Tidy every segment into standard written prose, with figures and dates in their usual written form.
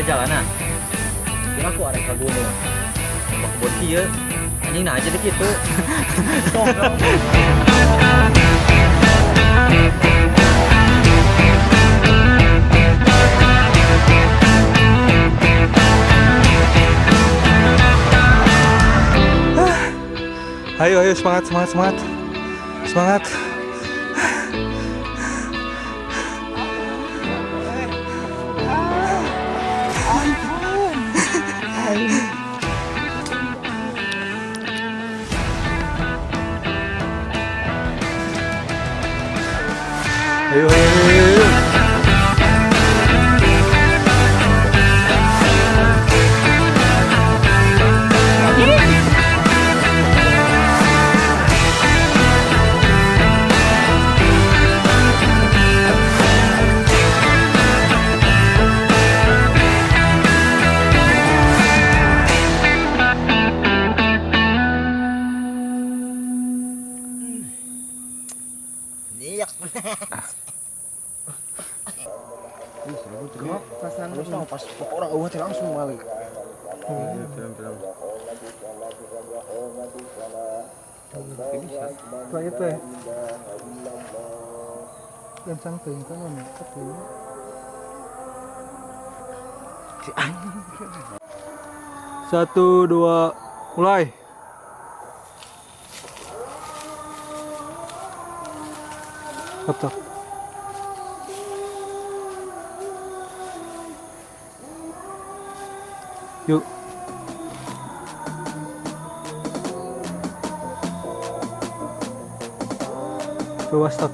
jalanan. Kira aku arek ka gunung. Ke kebun kieu. Anjing nah aja deh gitu. Sok, sok. Ayo, ayo, semangat, semangat, semangat. Semangat. Ayo, ayo, ayo, ayo. Niyak. Terus mau pas orang eueuh teh langsung balik. Itu aja tuh ya. Yang santai kan mana? Satu, dua, mulai. Apa? Yuk. Coba stop.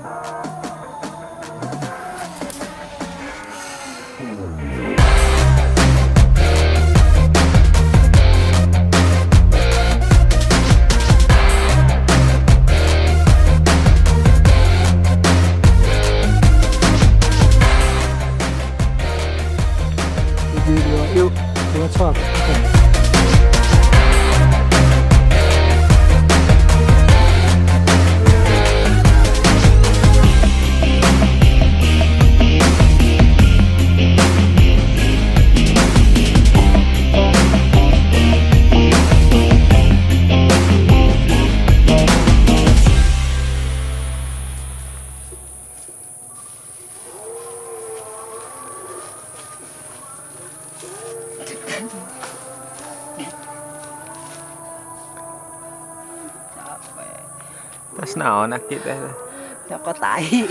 Yuk, dengan swap. Tas naon akit teh. Nyokot tai.